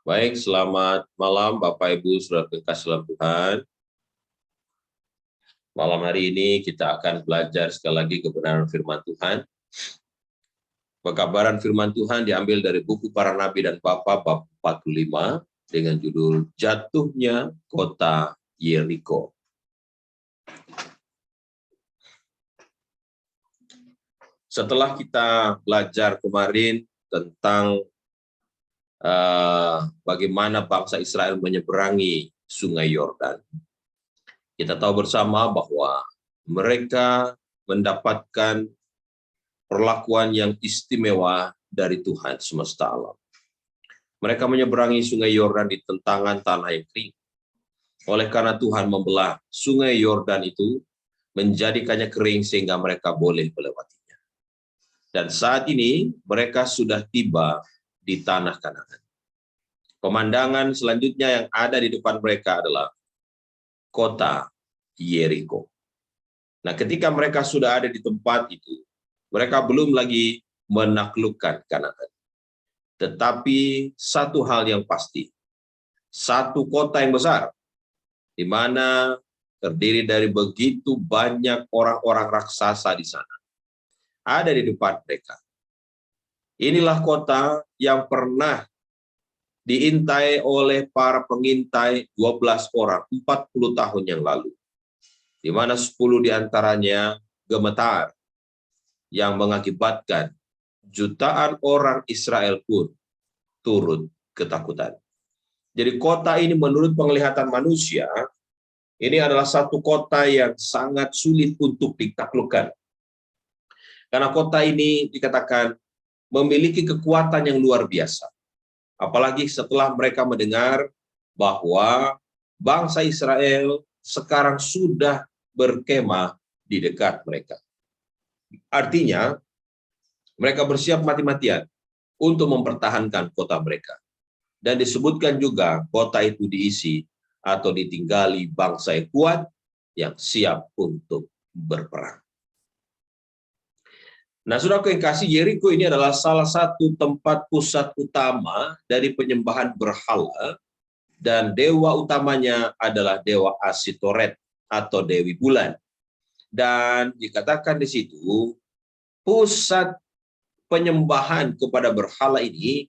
Baik, selamat malam Bapak Ibu Saudara kekasih dalam Tuhan. Malam hari ini kita akan belajar sekali lagi kebenaran firman Tuhan. Pekabaran firman Tuhan diambil dari buku Para Nabi dan Bapa bab 45 dengan judul Jatuhnya Kota Yeriko. Setelah kita belajar kemarin tentang bagaimana bangsa Israel menyeberangi Sungai Yordan, kita tahu bersama bahwa mereka mendapatkan perlakuan yang istimewa dari Tuhan semesta alam. Mereka menyeberangi Sungai Yordan di tentangan tanah yang kering. Oleh karena Tuhan membelah Sungai Yordan itu, menjadikannya kering sehingga mereka boleh melewatinya. Dan saat ini mereka sudah tiba di tanah Kanaan. Pemandangan selanjutnya yang ada di depan mereka adalah kota Yeriko. Nah, ketika mereka sudah ada di tempat itu, mereka belum lagi menaklukkan Kanaan. Tetapi satu hal yang pasti, satu kota yang besar, di mana terdiri dari begitu banyak orang-orang raksasa di sana, ada di depan mereka. Inilah kota yang pernah diintai oleh para pengintai 12 orang 40 tahun yang lalu, di mana 10 diantaranya gemetar, yang mengakibatkan jutaan orang Israel pun turut ketakutan. Jadi kota ini menurut penglihatan manusia, ini adalah satu kota yang sangat sulit untuk ditaklukkan. Karena kota ini dikatakan memiliki kekuatan yang luar biasa. Apalagi setelah mereka mendengar bahwa bangsa Israel sekarang sudah berkemah di dekat mereka. Artinya, mereka bersiap mati-matian untuk mempertahankan kota mereka. Dan disebutkan juga kota itu diisi atau ditinggali bangsa yang kuat yang siap untuk berperang. Nah, saudara yang kasih, Yeriko ini adalah salah satu tempat pusat utama dari penyembahan berhala, dan dewa utamanya adalah dewa Asitoret atau Dewi Bulan. Dan dikatakan di situ, pusat penyembahan kepada berhala ini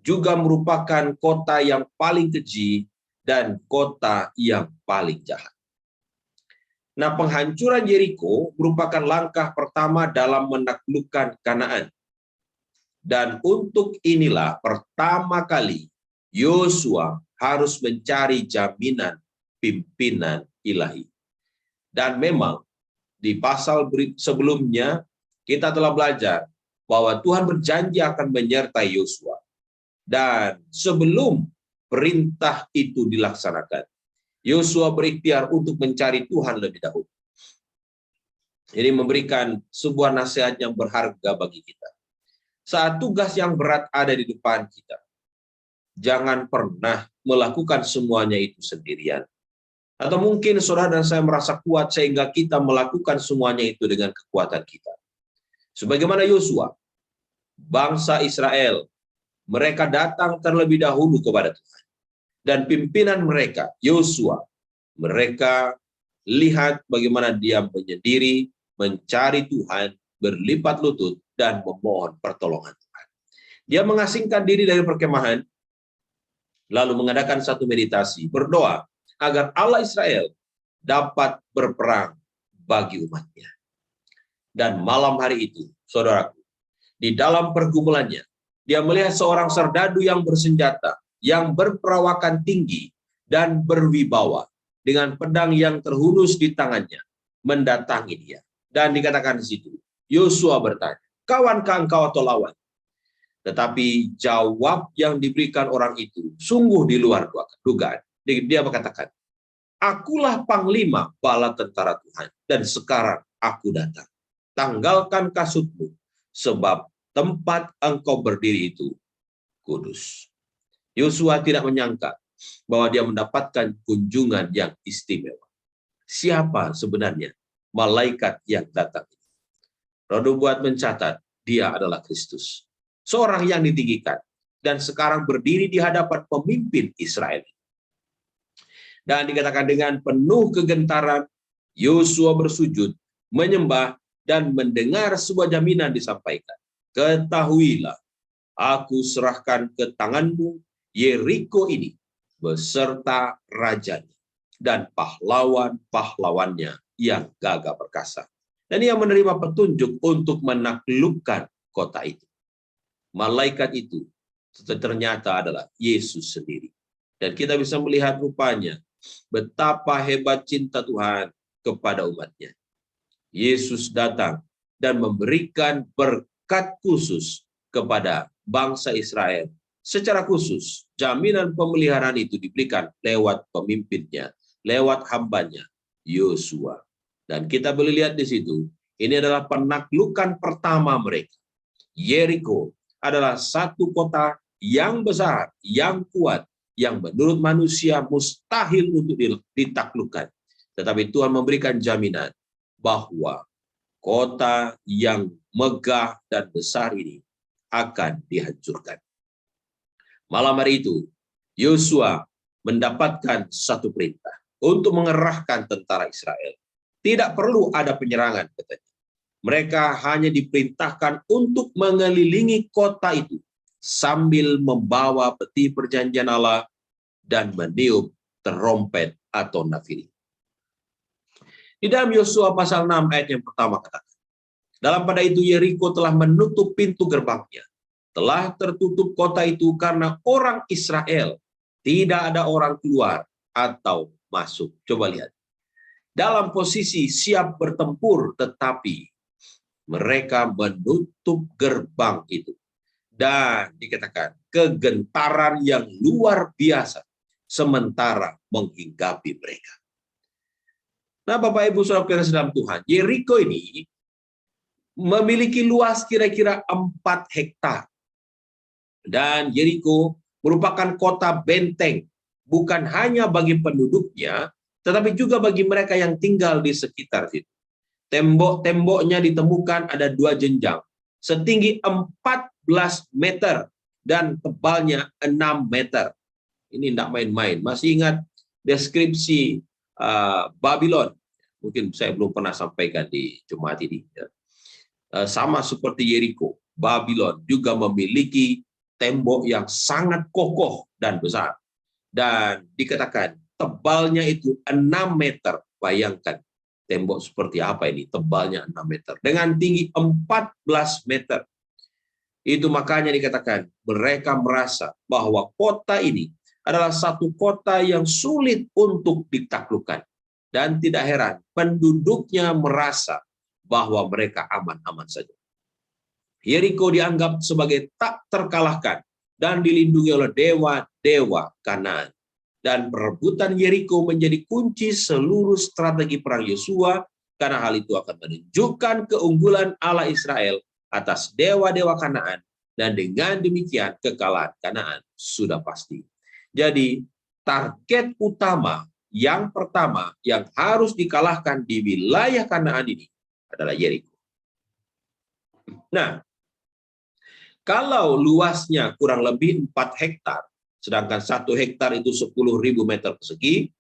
juga merupakan kota yang paling keji dan kota yang paling jahat. Nah, penghancuran Yeriko merupakan langkah pertama dalam menaklukkan Kanaan. Dan untuk inilah pertama kali Yosua harus mencari jaminan pimpinan ilahi. Dan memang di pasal sebelumnya kita telah belajar bahwa Tuhan berjanji akan menyertai Yosua. Dan sebelum perintah itu dilaksanakan, Yosua berikhtiar untuk mencari Tuhan lebih dahulu. Ini memberikan sebuah nasihat yang berharga bagi kita. Saat tugas yang berat ada di depan kita, jangan pernah melakukan semuanya itu sendirian. Atau mungkin saudara dan saya merasa kuat sehingga kita melakukan semuanya itu dengan kekuatan kita. Sebagaimana Yosua, bangsa Israel, mereka datang terlebih dahulu kepada Tuhan. Dan pimpinan mereka, Yosua, mereka lihat bagaimana dia menyendiri, mencari Tuhan, berlipat lutut, dan memohon pertolongan Tuhan. Dia mengasingkan diri dari perkemahan, lalu mengadakan satu meditasi, berdoa, agar Allah Israel dapat berperang bagi umatnya. Dan malam hari itu, saudaraku, di dalam pergumulannya, dia melihat seorang serdadu yang bersenjata, yang berperawakan tinggi dan berwibawa, dengan pedang yang terhunus di tangannya, mendatangi dia. Dan dikatakan di situ, Yosua bertanya, kawankah engkau atau lawan? Tetapi jawab yang diberikan orang itu sungguh di luar dugaan. Dia berkatakan, akulah panglima bala tentara Tuhan, dan sekarang aku datang. Tanggalkan kasutmu, sebab tempat engkau berdiri itu kudus. Yosua tidak menyangka bahwa dia mendapatkan kunjungan yang istimewa. Siapa sebenarnya malaikat yang datang ini? Rodo buat mencatat, dia adalah Kristus. Seorang yang ditinggikan, dan sekarang berdiri di hadapan pemimpin Israel. Dan dikatakan dengan penuh kegentaran, Yosua bersujud, menyembah, dan mendengar sebuah jaminan disampaikan. Ketahuilah, aku serahkan ke tanganmu Yeriko ini, beserta rajanya, dan pahlawan-pahlawannya yang gagah perkasa. Dan ia menerima petunjuk untuk menaklukkan kota itu. Malaikat itu ternyata adalah Yesus sendiri. Dan kita bisa melihat rupanya betapa hebat cinta Tuhan kepada umatnya. Yesus datang dan memberikan berkat khusus kepada bangsa Israel. Secara khusus, jaminan pemeliharaan itu diberikan lewat pemimpinnya, lewat hambanya, Yosua. Dan kita boleh lihat di situ, ini adalah penaklukan pertama mereka. Yeriko adalah satu kota yang besar, yang kuat, yang menurut manusia mustahil untuk ditaklukkan. Tetapi Tuhan memberikan jaminan bahwa kota yang megah dan besar ini akan dihancurkan. Malam hari itu, Yosua mendapatkan satu perintah untuk mengerahkan tentara Israel. Tidak perlu ada penyerangan, katanya. Mereka hanya diperintahkan untuk mengelilingi kota itu sambil membawa peti perjanjian Allah dan meniup terompet atau nafiri. Di dalam Yosua pasal 6 ayat yang pertama katakan, dalam pada itu Yeriko telah menutup pintu gerbangnya. Telah tertutup kota itu karena orang Israel. Tidak ada orang keluar atau masuk. Coba lihat. Dalam posisi siap bertempur, tetapi mereka menutup gerbang itu. Dan dikatakan kegentaran yang luar biasa sementara menghinggapi mereka. Nah, Bapak Ibu Saudara dalam Tuhan, Yeriko ini memiliki luas kira-kira 4 hektar. Dan Yeriko merupakan kota benteng, bukan hanya bagi penduduknya, tetapi juga bagi mereka yang tinggal di sekitar situ. Tembok-temboknya ditemukan ada 2 jenjang, setinggi 14 meter dan tebalnya 6 meter. Ini tidak main-main. Masih ingat deskripsi Babylon? Mungkin saya belum pernah sampaikan di Jumat ini. Sama seperti Yeriko, Babylon juga memiliki tembok yang sangat kokoh dan besar. Dan dikatakan tebalnya itu 6 meter. Bayangkan tembok seperti apa ini, tebalnya 6 meter. Dengan tinggi 14 meter. Itu makanya dikatakan mereka merasa bahwa kota ini adalah satu kota yang sulit untuk ditaklukkan. Dan tidak heran, penduduknya merasa bahwa mereka aman-aman saja. Yeriko dianggap sebagai tak terkalahkan dan dilindungi oleh dewa-dewa Kanaan. Dan perebutan Yeriko menjadi kunci seluruh strategi perang Yosua, karena hal itu akan menunjukkan keunggulan Allah Israel atas dewa-dewa Kanaan, dan dengan demikian kekalahan Kanaan sudah pasti. Jadi target utama yang pertama yang harus dikalahkan di wilayah Kanaan ini adalah Yeriko. Nah, kalau luasnya kurang lebih 4 hektar, sedangkan 1 hektar itu 10.000 meter persegi,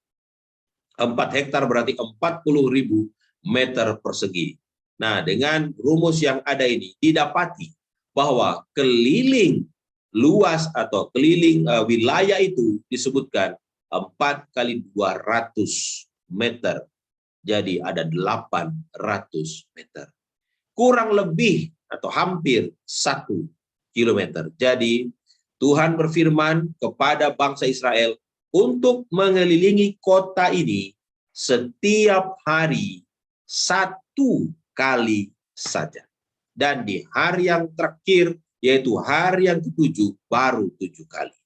4 hektar berarti 40.000 meter persegi. Nah, dengan rumus yang ada ini, didapati bahwa keliling luas atau keliling wilayah itu disebutkan 4 kali 200 meter. Jadi ada 800 meter. Kurang lebih atau hampir 1 kilometer. Jadi Tuhan berfirman kepada bangsa Israel untuk mengelilingi kota ini setiap hari 1 kali saja. Dan di hari yang terakhir, yaitu hari yang ke-7, baru 7 kali.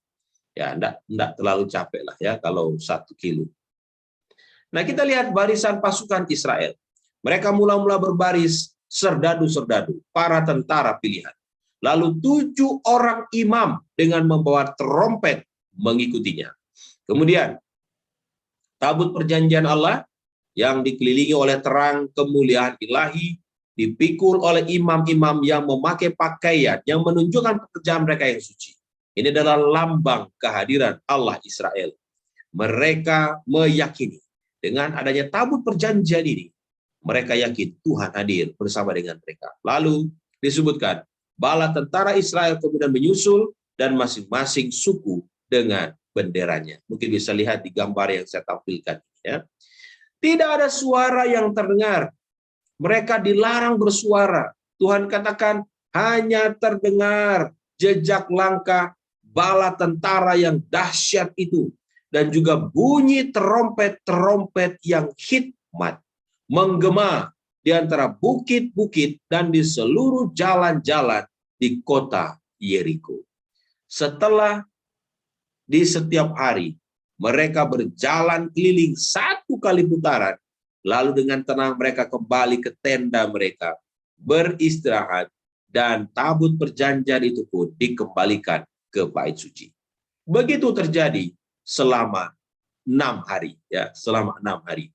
Ya, enggak terlalu capek lah ya kalau 1 kilo. Nah, kita lihat barisan pasukan Israel. Mereka mula-mula berbaris serdadu-serdadu, para tentara pilihan. Lalu 7 orang imam dengan membawa terompet mengikutinya. Kemudian tabut perjanjian Allah yang dikelilingi oleh terang kemuliaan ilahi dipikul oleh imam-imam yang memakai pakaian yang menunjukkan pekerjaan mereka yang suci. Ini adalah lambang kehadiran Allah Israel. Mereka meyakini dengan adanya tabut perjanjian ini, mereka yakin Tuhan hadir bersama dengan mereka. Lalu disebutkan, bala tentara Israel kemudian menyusul dan masing-masing suku dengan benderanya. Mungkin bisa lihat di gambar yang saya tampilkan. Ya. Tidak ada suara yang terdengar. Mereka dilarang bersuara. Tuhan katakan hanya terdengar jejak langkah bala tentara yang dahsyat itu. Dan juga bunyi terompet-terompet yang hikmat. Menggema di antara bukit-bukit dan di seluruh jalan-jalan di kota Yeriko. Setelah di setiap hari mereka berjalan keliling 1 kali putaran, lalu dengan tenang mereka kembali ke tenda mereka, beristirahat, dan tabut perjanjian itu pun dikembalikan ke bait suci. Begitu terjadi selama 6 hari, ya, selama 6 hari.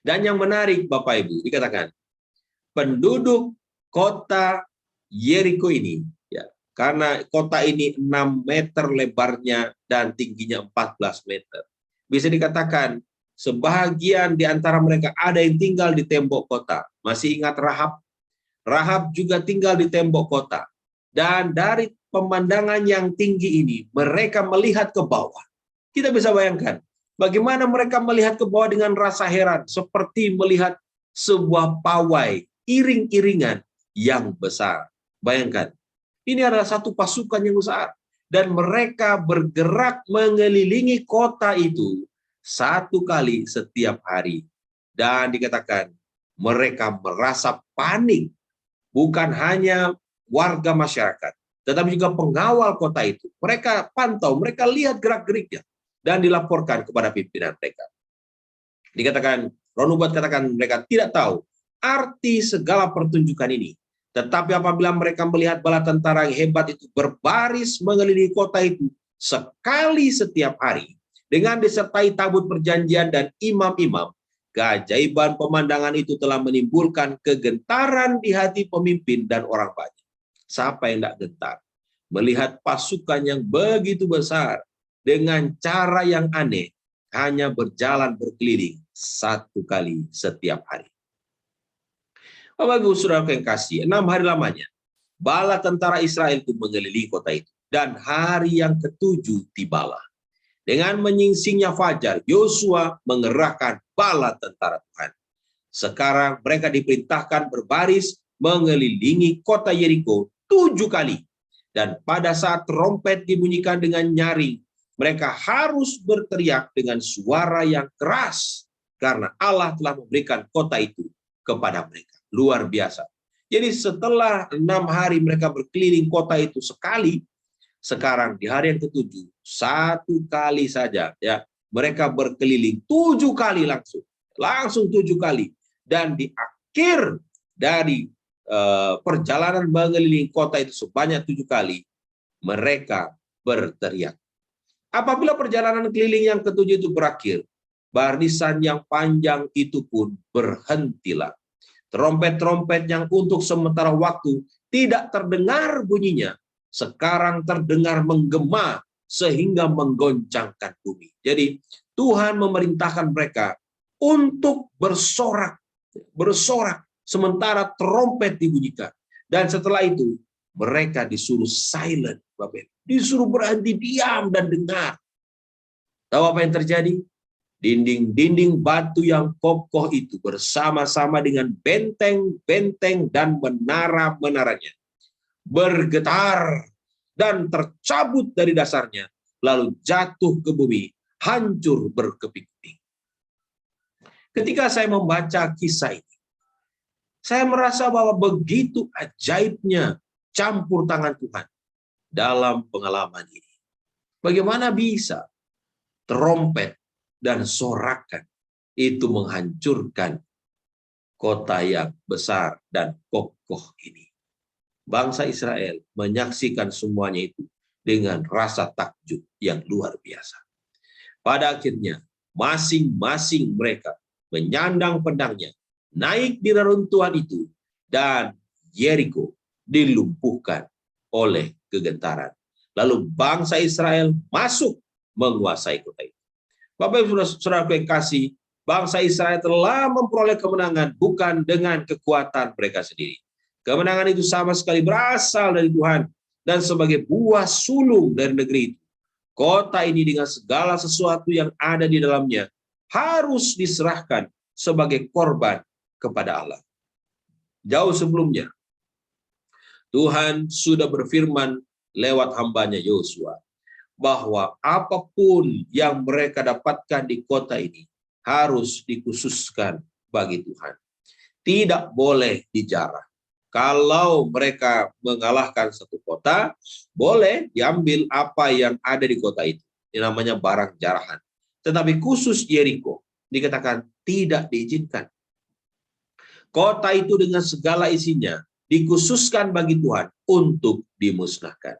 Dan yang menarik Bapak Ibu, dikatakan penduduk kota Yeriko ini, ya, karena kota ini 6 meter lebarnya dan tingginya 14 meter. Bisa dikatakan sebahagian di antara mereka ada yang tinggal di tembok kota. Masih ingat Rahab? Rahab juga tinggal di tembok kota. Dan dari pemandangan yang tinggi ini, mereka melihat ke bawah. Kita bisa bayangkan bagaimana mereka melihat ke bawah dengan rasa heran, seperti melihat sebuah pawai iring-iringan yang besar. Bayangkan, ini adalah satu pasukan yang besar. Dan mereka bergerak mengelilingi kota itu 1 kali setiap hari. Dan dikatakan mereka merasa panik. Bukan hanya warga masyarakat, tetapi juga pengawal kota itu. Mereka pantau, mereka lihat gerak-geriknya. Dan dilaporkan kepada pimpinan mereka. Dikatakan, Ronubat katakan mereka tidak tahu arti segala pertunjukan ini. Tetapi apabila mereka melihat bala tentara yang hebat itu berbaris mengelilingi kota itu sekali setiap hari, dengan disertai tabut perjanjian dan imam-imam, keajaiban pemandangan itu telah menimbulkan kegentaran di hati pemimpin dan orang banyak. Siapa yang tidak gentar melihat pasukan yang begitu besar dengan cara yang aneh, hanya berjalan berkeliling 1 kali setiap hari. Bapak Ibu Saudara yang kasih, 6 hari lamanya bala tentara Israel itu mengelilingi kota itu. Dan hari yang ke-7 tibalah. Dengan menyingsingnya fajar, Yosua mengerahkan bala tentara Tuhan. Sekarang mereka diperintahkan berbaris mengelilingi kota Yeriko 7 kali. Dan pada saat trompet dibunyikan dengan nyaring, mereka harus berteriak dengan suara yang keras karena Allah telah memberikan kota itu kepada mereka. Luar biasa. Jadi setelah 6 hari mereka berkeliling kota itu sekali, sekarang di hari yang ke-7 1 kali saja, ya, mereka berkeliling 7 kali langsung 7 kali. Dan di akhir dari perjalanan mengelilingi kota itu sebanyak 7 kali, mereka berteriak. Apabila perjalanan keliling yang ke-7 itu berakhir, barisan yang panjang itu pun berhentilah. Trompet-trompet yang untuk sementara waktu tidak terdengar bunyinya, sekarang terdengar menggema sehingga menggoncangkan bumi. Jadi Tuhan memerintahkan mereka untuk bersorak sementara trompet dibunyikan. Dan setelah itu mereka disuruh silent, Bapak. Disuruh berhenti diam dan dengar. Tahu apa yang terjadi? Dinding-dinding batu yang kokoh itu bersama-sama dengan benteng-benteng dan menara-menaranya bergetar dan tercabut dari dasarnya, lalu jatuh ke bumi, hancur berkeping-keping. Ketika saya membaca kisah ini, saya merasa bahwa begitu ajaibnya campur tangan Tuhan dalam pengalaman ini. Bagaimana bisa trompet dan sorakan itu menghancurkan kota yang besar dan kokoh ini. Bangsa Israel menyaksikan semuanya itu dengan rasa takjub yang luar biasa. Pada akhirnya, masing-masing mereka menyandang pedangnya, naik di reruntuhan itu, dan Yeriko dilumpuhkan oleh kegentaran. Lalu bangsa Israel masuk menguasai kota itu. Bapak Ibu Saudara yang kasih, bangsa Israel telah memperoleh kemenangan bukan dengan kekuatan mereka sendiri. Kemenangan itu sama sekali berasal dari Tuhan dan sebagai buah sulung dari negeri itu. Kota ini dengan segala sesuatu yang ada di dalamnya harus diserahkan sebagai korban kepada Allah. Jauh sebelumnya, Tuhan sudah berfirman lewat hambanya Yosua bahwa apapun yang mereka dapatkan di kota ini harus dikhususkan bagi Tuhan. Tidak boleh dijarah. Kalau mereka mengalahkan satu kota, boleh diambil apa yang ada di kota itu. Ini namanya barang jarahan. Tetapi khusus Yeriko dikatakan tidak diizinkan. Kota itu dengan segala isinya dikhususkan bagi Tuhan untuk dimusnahkan.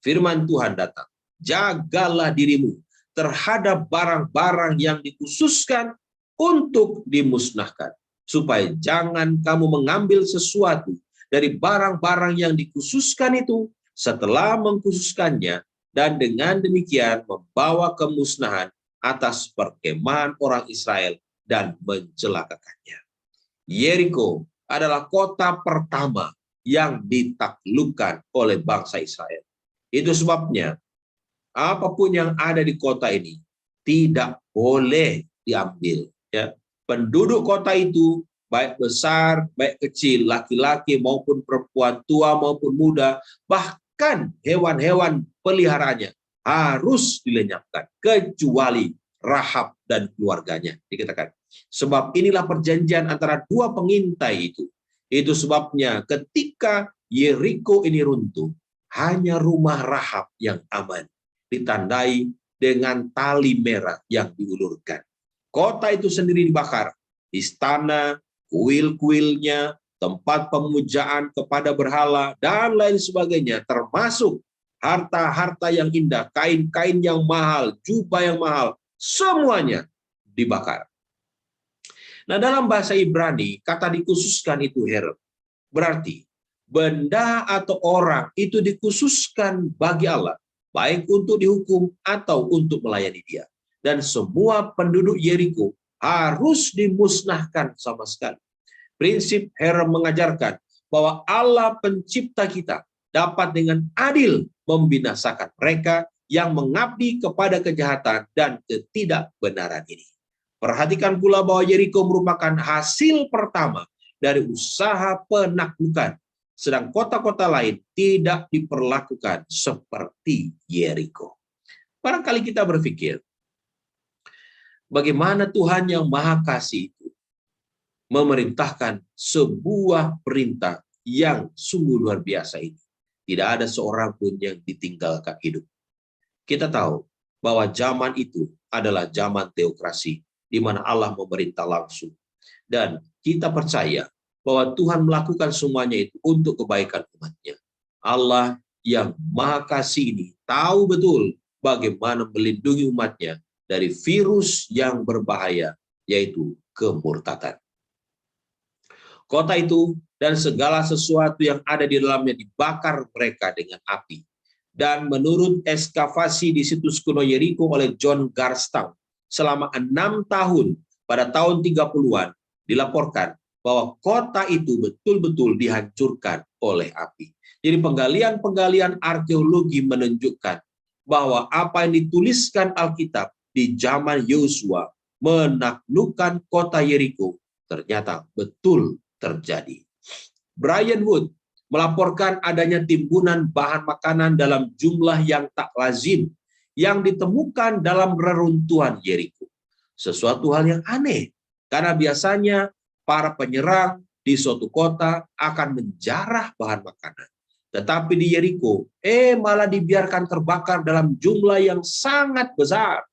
Firman Tuhan datang, jagalah dirimu terhadap barang-barang yang dikhususkan untuk dimusnahkan, supaya jangan kamu mengambil sesuatu dari barang-barang yang dikhususkan itu setelah mengkhususkannya, dan dengan demikian membawa kemusnahan atas perkemahan orang Israel dan mencelakakannya. Yeriko adalah kota pertama yang ditaklukkan oleh bangsa Israel. Itu sebabnya apapun yang ada di kota ini tidak boleh diambil. Ya. Penduduk kota itu baik besar, baik kecil, laki-laki maupun perempuan, tua maupun muda, bahkan hewan-hewan peliharaannya harus dilenyapkan, kecuali Rahab dan keluarganya, dikatakan. Sebab inilah perjanjian antara dua pengintai itu. Itu sebabnya ketika Yeriko ini runtuh, hanya rumah Rahab yang aman, ditandai dengan tali merah yang diulurkan. Kota itu sendiri dibakar, istana, kuil-kuilnya, tempat pemujaan kepada berhala, dan lain sebagainya, termasuk harta-harta yang indah, kain-kain yang mahal, jubah yang mahal, semuanya dibakar. Nah, dalam bahasa Ibrani, kata dikhususkan itu herem. Berarti benda atau orang itu dikhususkan bagi Allah, baik untuk dihukum atau untuk melayani Dia. Dan semua penduduk Yeriko harus dimusnahkan sama sekali. Prinsip herem mengajarkan bahwa Allah pencipta kita dapat dengan adil membinasakan mereka yang mengabdi kepada kejahatan dan ketidakbenaran ini. Perhatikan pula bahwa Yeriko merupakan hasil pertama dari usaha penaklukan, sedang kota-kota lain tidak diperlakukan seperti Yeriko. Barangkali kita berpikir, bagaimana Tuhan yang Maha Kasih itu memerintahkan sebuah perintah yang sungguh luar biasa ini. Tidak ada seorang pun yang ditinggalkan hidup. Kita tahu bahwa zaman itu adalah zaman teokrasi, di mana Allah memerintah langsung. Dan kita percaya bahwa Tuhan melakukan semuanya itu untuk kebaikan umatnya. Allah yang Maha Kasih ini tahu betul bagaimana melindungi umatnya dari virus yang berbahaya, yaitu kemurtatan. Kota itu dan segala sesuatu yang ada di dalamnya dibakar mereka dengan api. Dan menurut ekskavasi di situs kuno Yeriko oleh John Garstang, selama 6 tahun pada tahun 30-an dilaporkan bahwa kota itu betul-betul dihancurkan oleh api. Jadi penggalian-penggalian arkeologi menunjukkan bahwa apa yang dituliskan Alkitab di zaman Yosua menaklukkan kota Yeriko ternyata betul terjadi. Brian Wood melaporkan adanya timbunan bahan makanan dalam jumlah yang tak lazim yang ditemukan dalam reruntuhan Yeriko. Sesuatu hal yang aneh, karena biasanya para penyerang di suatu kota akan menjarah bahan makanan. Tetapi di Yeriko, malah dibiarkan terbakar dalam jumlah yang sangat besar,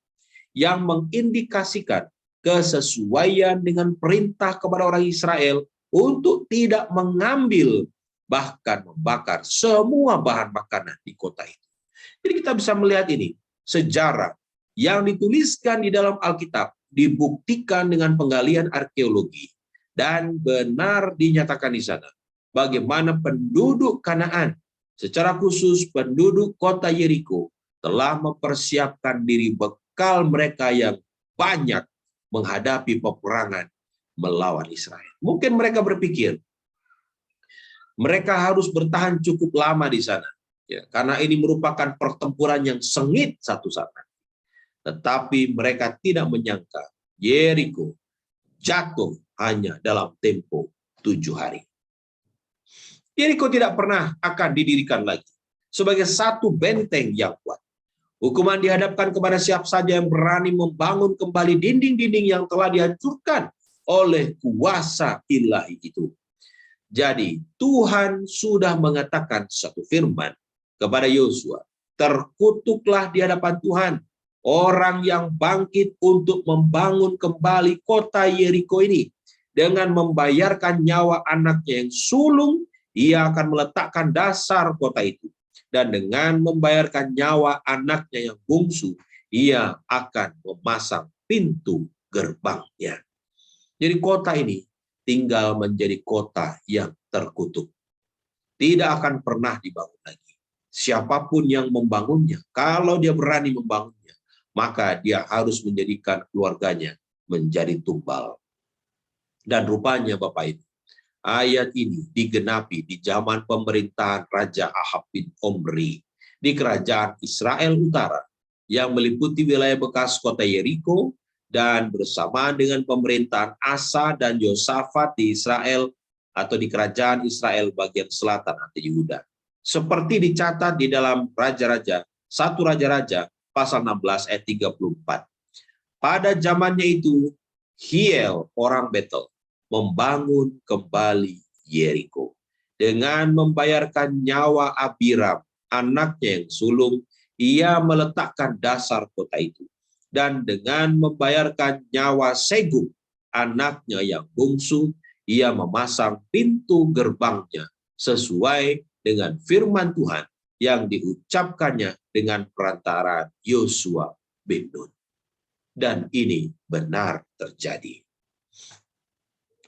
yang mengindikasikan kesesuaian dengan perintah kepada orang Israel untuk tidak mengambil, bahkan membakar semua bahan makanan di kota itu. Jadi kita bisa melihat ini, sejarah yang dituliskan di dalam Alkitab dibuktikan dengan penggalian arkeologi, dan benar dinyatakan di sana bagaimana penduduk Kanaan Secara khusus penduduk kota Yeriko telah mempersiapkan diri bekal mereka yang banyak menghadapi peperangan melawan Israel. Mungkin mereka berpikir mereka harus bertahan cukup lama di sana, ya, karena ini merupakan pertempuran yang sengit satu sama. Tetapi mereka tidak menyangka Yeriko jatuh hanya dalam tempo 7 hari. Yeriko tidak pernah akan didirikan lagi sebagai satu benteng yang kuat. Hukuman dihadapkan kepada siapa saja yang berani membangun kembali dinding-dinding yang telah dihancurkan oleh kuasa ilahi itu. Jadi Tuhan sudah mengatakan satu firman kepada Yosua, terkutuklah di hadapan Tuhan orang yang bangkit untuk membangun kembali kota Yeriko ini. Dengan membayarkan nyawa anaknya yang sulung, ia akan meletakkan dasar kota itu. Dan dengan membayarkan nyawa anaknya yang bungsu, ia akan memasang pintu gerbangnya. Jadi kota ini tinggal menjadi kota yang terkutuk. Tidak akan pernah dibangun lagi. Siapapun yang membangunnya, kalau dia berani membangunnya, maka dia harus menjadikan keluarganya menjadi tumbal. Dan rupanya Bapak Ibu, ayat ini digenapi di zaman pemerintahan Raja Ahab bin Omri di kerajaan Israel Utara yang meliputi wilayah bekas kota Yeriko dan bersamaan dengan pemerintahan Asa dan Yosafat di Israel atau di kerajaan Israel bagian selatan atau Yehuda. Seperti dicatat di dalam Raja-Raja, 1 Raja-Raja pasal 16 ayat 34. Pada zamannya itu, Hiel orang Betel membangun kembali Yeriko. Dengan membayarkan nyawa Abiram, anaknya yang sulung, ia meletakkan dasar kota itu. Dan dengan membayarkan nyawa Segub, anaknya yang bungsu, ia memasang pintu gerbangnya sesuai dengan firman Tuhan yang diucapkannya dengan perantaraan Yosua bin Nun. Dan ini benar terjadi.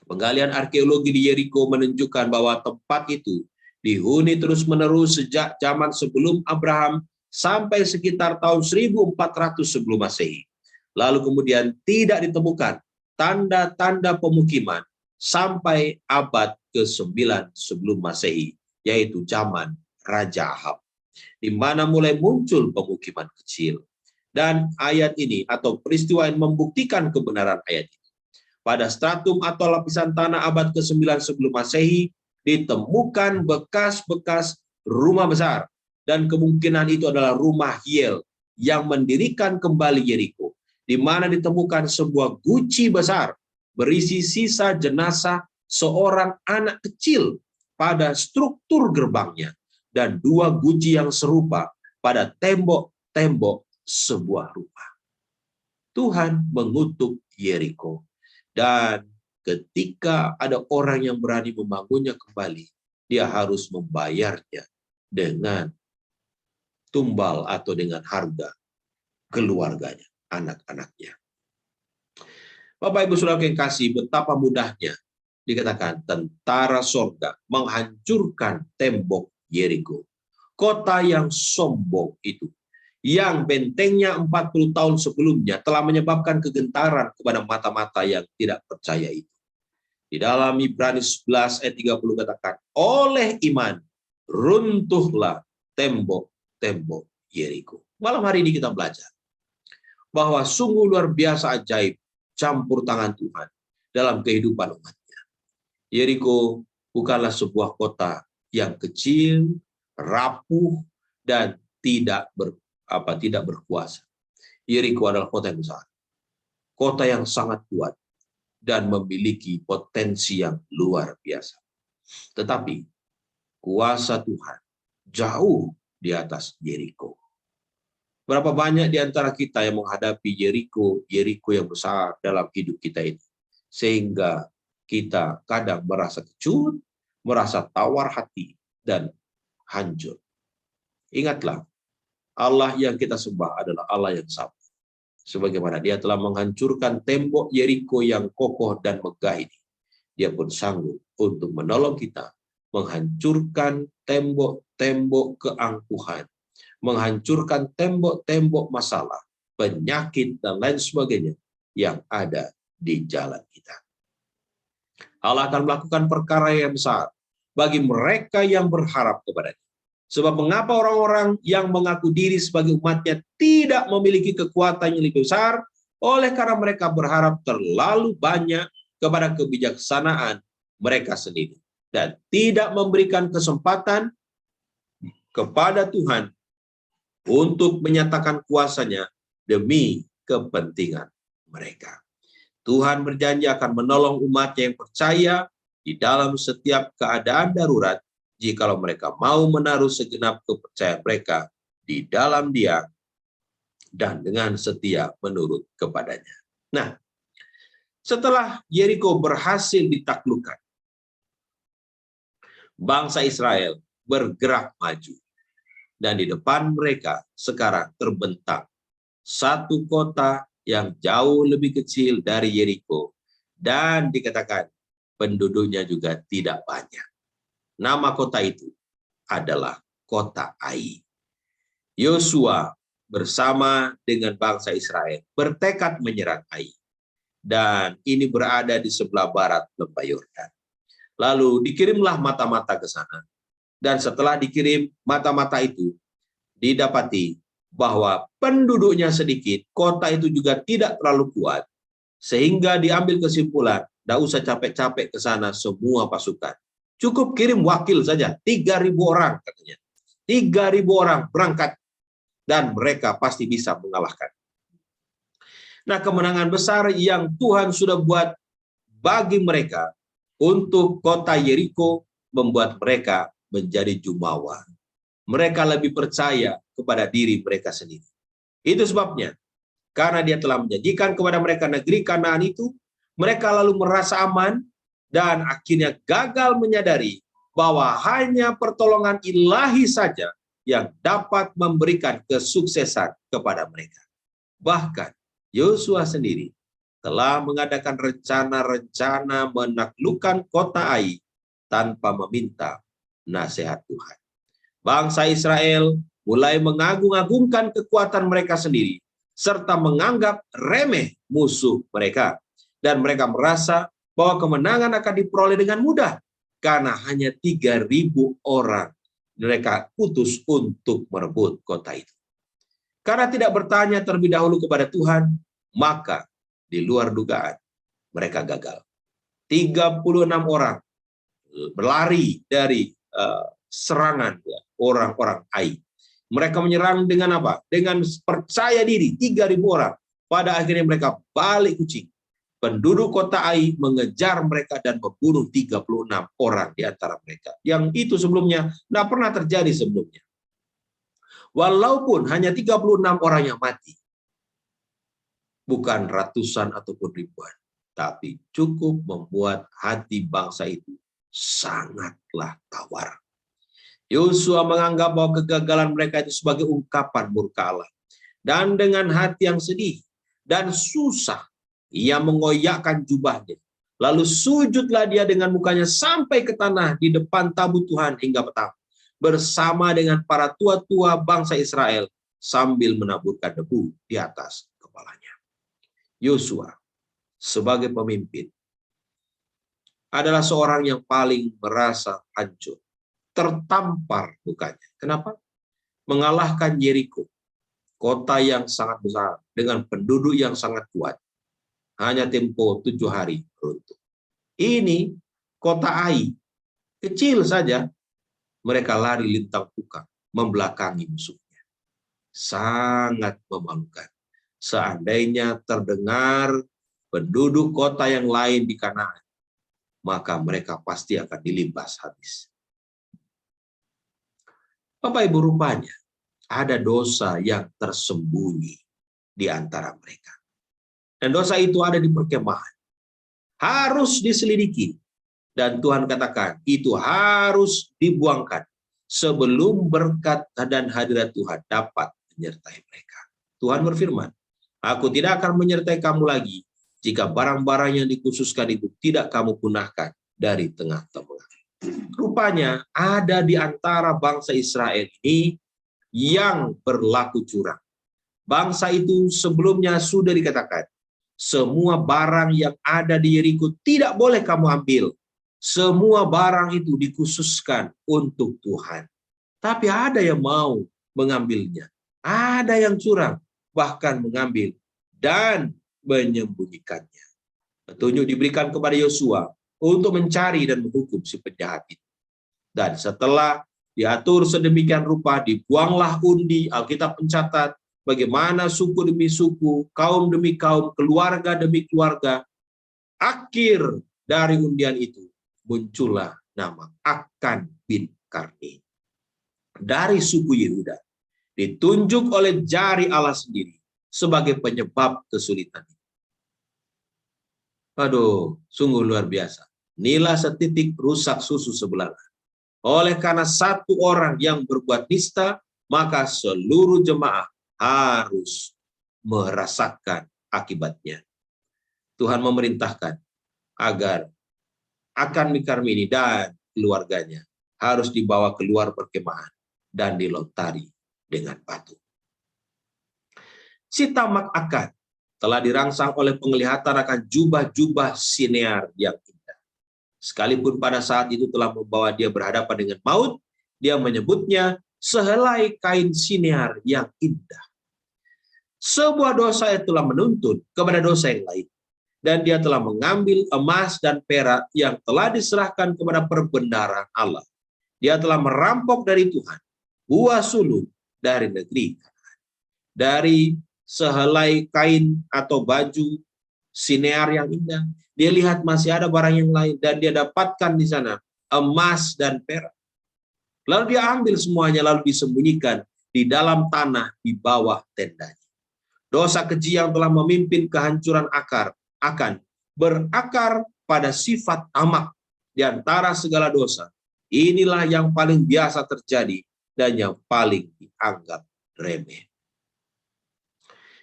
Penggalian arkeologi di Yeriko menunjukkan bahwa tempat itu dihuni terus-menerus sejak zaman sebelum Abraham sampai sekitar tahun 1400 sebelum Masehi. Lalu kemudian tidak ditemukan tanda-tanda pemukiman sampai abad ke-9 sebelum Masehi, yaitu zaman Raja Ahab, di mana mulai muncul pemukiman kecil. Dan ayat ini atau peristiwa yang membuktikan kebenaran ayat ini. Pada stratum atau lapisan tanah abad ke-9 sebelum Masehi, ditemukan bekas-bekas rumah besar. Dan kemungkinan itu adalah rumah Hiel yang mendirikan kembali Yeriko, di mana ditemukan sebuah guci besar berisi sisa jenazah seorang anak kecil pada struktur gerbangnya, dan 2 guci yang serupa pada tembok-tembok sebuah rumah. Tuhan mengutuk Yeriko. Dan ketika ada orang yang berani membangunnya kembali, dia harus membayarnya dengan tumbal atau dengan harga keluarganya, anak-anaknya. Bapak Ibu Saudara yang kasih, betapa mudahnya dikatakan tentara sorga menghancurkan tembok Yeriko. Kota yang sombong itu, yang bentengnya 40 tahun sebelumnya telah menyebabkan kegentaran kepada mata-mata yang tidak percaya itu. Di dalam Ibrani 11 ayat 30 katakan, oleh iman runtuhlah tembok-tembok Yeriko. Malam hari ini kita belajar bahwa sungguh luar biasa ajaib campur tangan Tuhan dalam kehidupan umatnya. Yeriko bukanlah sebuah kota yang kecil, rapuh, dan tidak berkuasa. Yeriko adalah kota yang besar, kota yang sangat kuat, dan memiliki potensi yang luar biasa. Tetapi kuasa Tuhan jauh di atas Yeriko. Berapa banyak di antara kita yang menghadapi Yeriko yang besar dalam hidup kita ini, sehingga kita kadang merasa kecut, merasa tawar hati, dan hancur. Ingatlah, Allah yang kita sembah adalah Allah yang sama. Sebagaimana Dia telah menghancurkan tembok Yeriko yang kokoh dan megah ini, Dia pun sanggup untuk menolong kita menghancurkan tembok-tembok keangkuhan, menghancurkan tembok-tembok masalah, penyakit, dan lain sebagainya yang ada di jalan kita. Allah akan melakukan perkara yang besar bagi mereka yang berharap kepadanya. Sebab mengapa orang-orang yang mengaku diri sebagai umatnya tidak memiliki kekuatan yang lebih besar? Oleh karena mereka berharap terlalu banyak kepada kebijaksanaan mereka sendiri dan tidak memberikan kesempatan kepada Tuhan untuk menyatakan kuasanya demi kepentingan mereka. Tuhan berjanji akan menolong umatnya yang percaya di dalam setiap keadaan darurat jikalau mereka mau menaruh segenap kepercayaan mereka di dalam Dia dan dengan setia menurut kepadanya. Nah, setelah Yeriko berhasil ditaklukkan, bangsa Israel bergerak maju. Dan di depan mereka sekarang terbentang satu kota yang jauh lebih kecil dari Yeriko. Dan dikatakan penduduknya juga tidak banyak. Nama kota itu adalah kota Ai. Yosua bersama dengan bangsa Israel bertekad menyerang Ai. Dan ini berada di sebelah barat lembah Yordan. Lalu dikirimlah mata-mata ke sana. Dan setelah dikirim mata-mata itu, didapati bahwa penduduknya sedikit, kota itu juga tidak terlalu kuat, sehingga diambil kesimpulan, tidak usah capek-capek ke sana semua pasukan. Cukup kirim wakil saja, 3.000 orang katanya. 3.000 orang berangkat, dan mereka pasti bisa mengalahkan. Nah, kemenangan besar yang Tuhan sudah buat bagi mereka untuk kota Yeriko membuat mereka menjadi jumawa. Mereka lebih percaya kepada diri mereka sendiri. Itu sebabnya, karena Dia telah menjanjikan kepada mereka negeri Kanaan itu, mereka lalu merasa aman dan akhirnya gagal menyadari bahwa hanya pertolongan ilahi saja yang dapat memberikan kesuksesan kepada mereka. Bahkan Yosua sendiri telah mengadakan rencana-rencana menaklukkan kota Ai tanpa meminta nasihat Tuhan. Bangsa Israel mulai mengagung-agungkan kekuatan mereka sendiri, serta menganggap remeh musuh mereka. Dan mereka merasa bahwa kemenangan akan diperoleh dengan mudah, karena hanya 3.000 orang mereka utus untuk merebut kota itu. Karena tidak bertanya terlebih dahulu kepada Tuhan, maka di luar dugaan mereka gagal. 36 orang berlari dari serangan orang-orang Ai. Mereka menyerang dengan apa? Dengan percaya diri, 3.000 orang. Pada akhirnya mereka balik kucing. Penduduk kota Ai mengejar mereka dan membunuh 36 orang di antara mereka. Yang itu sebelumnya tidak pernah terjadi sebelumnya. Walaupun hanya 36 orang yang mati, bukan ratusan ataupun ribuan, tapi cukup membuat hati bangsa itu sangatlah tawar. Yosua menganggap bahwa kegagalan mereka itu sebagai ungkapan murka Allah. Dan dengan hati yang sedih dan susah, ia mengoyakkan jubahnya. Lalu sujudlah dia dengan mukanya sampai ke tanah di depan tabut Tuhan hingga petang, bersama dengan para tua-tua bangsa Israel sambil menaburkan debu di atas kepalanya. Yosua sebagai pemimpin adalah seorang yang paling merasa hancur, tertampar mukanya. Kenapa? Mengalahkan Yeriko, kota yang sangat besar dengan penduduk yang sangat kuat, hanya tempo 7 hari runtuh. Ini kota Ai, kecil saja, mereka lari lintang punggang membelakangi musuhnya. Sangat memalukan. Seandainya terdengar penduduk kota yang lain di Kanaan, maka mereka pasti akan dilibas habis. Bapak Ibu, rupanya ada dosa yang tersembunyi di antara mereka. Dan dosa itu ada di perkemahan. Harus diselidiki. Dan Tuhan katakan, itu harus dibuangkan sebelum berkat dan hadirat Tuhan dapat menyertai mereka. Tuhan berfirman, aku tidak akan menyertai kamu lagi jika barang-barang yang dikhususkan itu tidak kamu punahkan dari tengah-tengah. Rupanya ada di antara bangsa Israel ini yang berlaku curang. Bangsa itu sebelumnya sudah dikatakan, semua barang yang ada di Yeriko tidak boleh kamu ambil. Semua barang itu dikhususkan untuk Tuhan. Tapi ada yang mau mengambilnya. Ada yang curang, bahkan mengambil dan menyembunyikannya. Petunjuk diberikan kepada Yosua untuk mencari dan menghukum si penjahat itu. Dan setelah diatur sedemikian rupa, dibuanglah undi. Alkitab mencatat bagaimana suku demi suku, kaum demi kaum, keluarga demi keluarga. Akhir dari undian itu muncullah nama Akan bin Karmi. Dari suku Yehuda, ditunjuk oleh jari Allah sendiri sebagai penyebab kesulitan. Aduh, sungguh luar biasa. Nila setitik rusak susu sebelah. Oleh karena satu orang yang berbuat nista, maka seluruh jemaah harus merasakan akibatnya. Tuhan memerintahkan agar Akan bin Karmi ini dan keluarganya harus dibawa keluar perkemahan dan dilontari dengan batu. Si tamak Akan telah dirangsang oleh penglihatan akan jubah-jubah sinear yang indah. Sekalipun pada saat itu telah membawa dia berhadapan dengan maut, dia menyebutnya sehelai kain sinear yang indah. Sebuah dosa yang telah menuntun kepada dosa yang lain. Dan dia telah mengambil emas dan perak yang telah diserahkan kepada perbendaharaan Allah. Dia telah merampok dari Tuhan buah sulung dari negeri Kanaan. Dari sehelai kain atau baju sinear yang indah, dia lihat masih ada barang yang lain dan dia dapatkan di sana emas dan perak. Lalu dia ambil semuanya lalu disembunyikan di dalam tanah di bawah tendanya. Dosa keji yang telah memimpin kehancuran akan berakar pada sifat tamak di antara segala dosa. Inilah yang paling biasa terjadi dan yang paling dianggap remeh.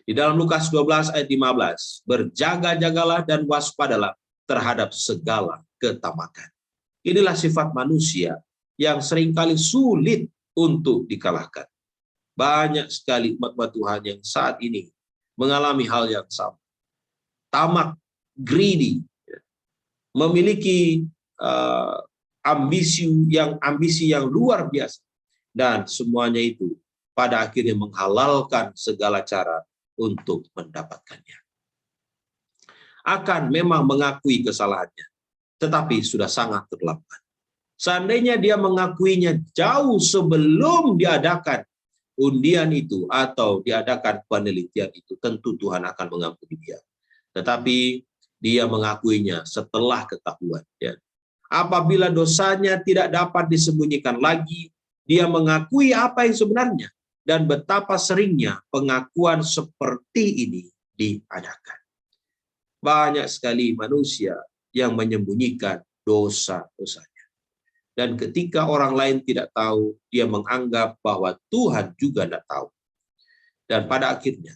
Di dalam Lukas 12 ayat 15, berjaga-jagalah dan waspadalah terhadap segala ketamakan. Inilah sifat manusia yang seringkali sulit untuk dikalahkan. Banyak sekali umat Tuhan yang saat ini mengalami hal yang sama. Tamak, greedy, memiliki ambisi yang luar biasa. Dan semuanya itu pada akhirnya menghalalkan segala cara untuk mendapatkannya. Akan memang mengakui kesalahannya, tetapi sudah sangat terlambat. Seandainya dia mengakuinya jauh sebelum diadakan undian itu atau diadakan penelitian itu, tentu Tuhan akan mengampuni dia. Tetapi dia mengakuinya setelah ketahuan. Ya. Apabila dosanya tidak dapat disembunyikan lagi, dia mengakui apa yang sebenarnya. Dan betapa seringnya pengakuan seperti ini diadakan. Banyak sekali manusia yang menyembunyikan dosa-dosanya. Dan ketika orang lain tidak tahu, dia menganggap bahwa Tuhan juga tidak tahu. Dan pada akhirnya,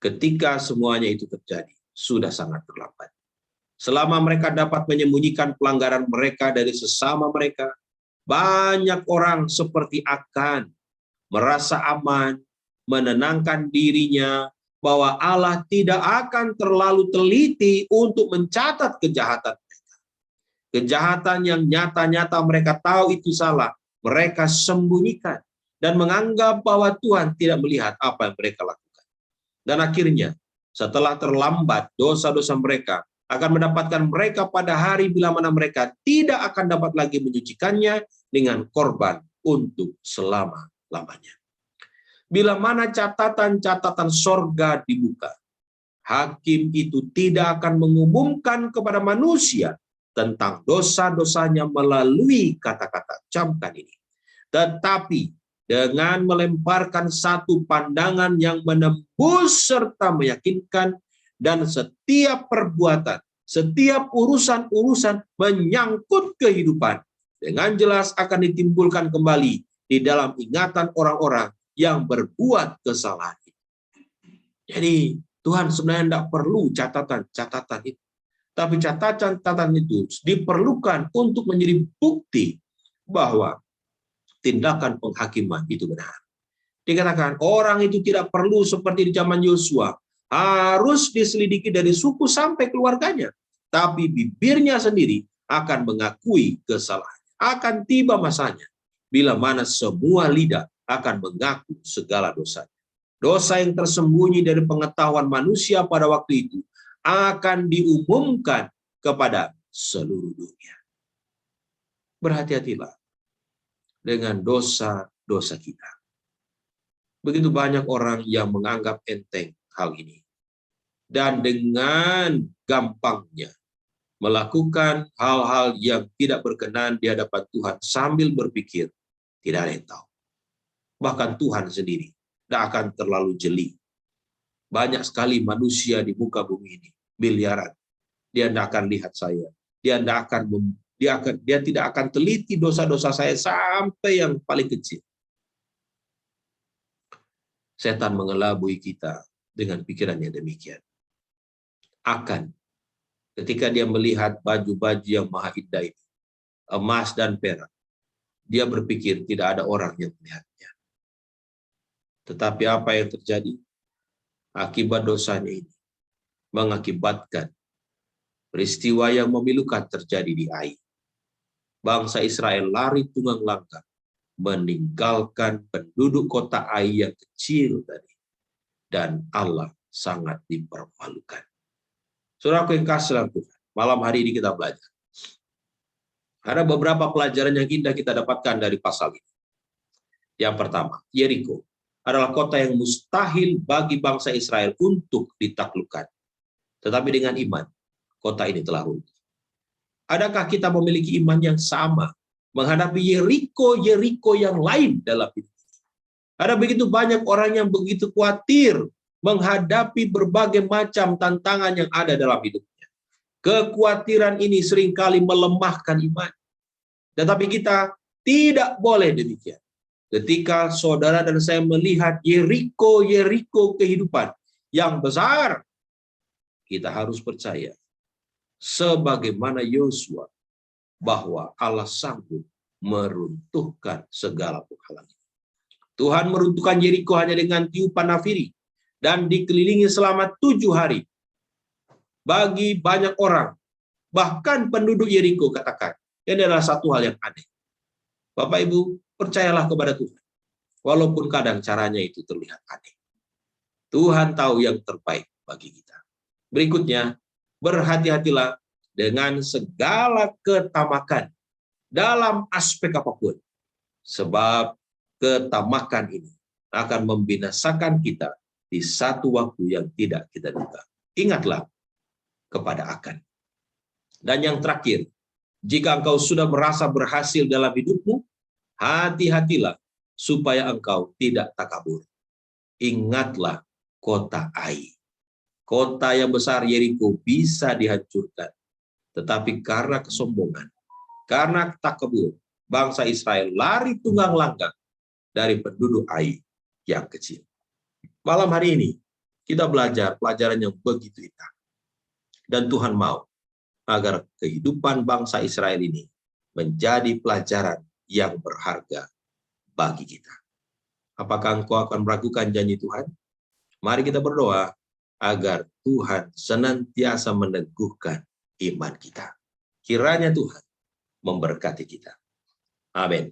ketika semuanya itu terjadi, sudah sangat terlambat. Selama mereka dapat menyembunyikan pelanggaran mereka dari sesama mereka, banyak orang seperti Akan merasa aman, menenangkan dirinya, bahwa Allah tidak akan terlalu teliti untuk mencatat kejahatan mereka. Kejahatan yang nyata-nyata mereka tahu itu salah, mereka sembunyikan dan menganggap bahwa Tuhan tidak melihat apa yang mereka lakukan. Dan akhirnya, setelah terlambat, dosa-dosa mereka akan mendapatkan mereka pada hari bila mana mereka tidak akan dapat lagi menyucikannya dengan korban untuk selama-lamanya. Bila mana catatan-catatan sorga dibuka, hakim itu tidak akan mengumumkan kepada manusia tentang dosa-dosanya melalui kata-kata camkan ini. Tetapi dengan melemparkan satu pandangan yang menembus serta meyakinkan, dan setiap perbuatan, setiap urusan-urusan menyangkut kehidupan, dengan jelas akan ditimbulkan kembali di dalam ingatan orang-orang yang berbuat kesalahan. Jadi Tuhan sebenarnya tidak perlu catatan-catatan itu. Tapi catatan itu diperlukan untuk menjadi bukti bahwa tindakan penghakiman itu benar. Dikatakan orang itu tidak perlu seperti di zaman Yosua, harus diselidiki dari suku sampai keluarganya. Tapi bibirnya sendiri akan mengakui kesalahan. Akan tiba masanya bila mana semua lidah akan mengaku segala dosa. Dosa yang tersembunyi dari pengetahuan manusia pada waktu itu akan diumumkan kepada seluruh dunia. Berhati-hatilah dengan dosa-dosa kita. Begitu banyak orang yang menganggap enteng hal ini. Dan dengan gampangnya melakukan hal-hal yang tidak berkenan di hadapan Tuhan sambil berpikir, tidak ada yang tahu. Bahkan Tuhan sendiri tidak akan terlalu jeli. Banyak sekali manusia di muka bumi ini, miliaran. Dia tidak akan lihat saya. Dia tidak akan teliti dosa-dosa saya sampai yang paling kecil. Setan mengelabui kita dengan pikirannya demikian. Ketika dia melihat baju-baju yang maha indah ini, emas dan perak, dia berpikir tidak ada orang yang melihatnya. Tetapi apa yang terjadi? Akibat dosanya ini mengakibatkan peristiwa yang memilukan terjadi di Ai. Bangsa Israel lari tunggang langgang, meninggalkan penduduk kota Ai yang kecil tadi. Dan Allah sangat dipermalukan. Saudaraku yang kasih dalam Tuhan, malam hari ini kita belajar. Ada beberapa pelajaran yang indah kita dapatkan dari pasal ini. Yang pertama, Yeriko adalah kota yang mustahil bagi bangsa Israel untuk ditaklukkan. Tetapi dengan iman, kota ini telah runtuh. Adakah kita memiliki iman yang sama menghadapi Yeriko yang lain dalam hidup ini? Ada begitu banyak orang yang begitu khawatir menghadapi berbagai macam tantangan yang ada dalam hidupnya. Kekhawatiran ini seringkali melemahkan iman. Tetapi kita tidak boleh demikian. Ketika saudara dan saya melihat Yeriko kehidupan yang besar, kita harus percaya sebagaimana Yosua bahwa Allah sanggup meruntuhkan segala penghalang. Tuhan meruntuhkan Yeriko hanya dengan tiupan nafiri dan dikelilingi selama 7 hari. Bagi banyak orang, bahkan penduduk Yeriko katakan, ini adalah satu hal yang aneh. Bapak Ibu, percayalah kepada Tuhan. Walaupun kadang caranya itu terlihat aneh. Tuhan tahu yang terbaik bagi kita. Berikutnya, berhati-hatilah dengan segala ketamakan dalam aspek apapun. Sebab ketamakan ini akan membinasakan kita di satu waktu yang tidak kita duga. Ingatlah kepada akan. Dan yang terakhir, jika engkau sudah merasa berhasil dalam hidupmu, hati-hatilah supaya engkau tidak takabur. Ingatlah kota Ai. Kota yang besar Yeriko bisa dihancurkan. Tetapi karena kesombongan, karena takabur, bangsa Israel lari tunggang langgang dari penduduk Ai yang kecil. Malam hari ini, kita belajar pelajaran yang begitu indah. Dan Tuhan mau agar kehidupan bangsa Israel ini menjadi pelajaran yang berharga bagi kita. Apakah engkau akan meragukan janji Tuhan? Mari kita berdoa agar Tuhan senantiasa meneguhkan iman kita. Kiranya Tuhan memberkati kita. Amin.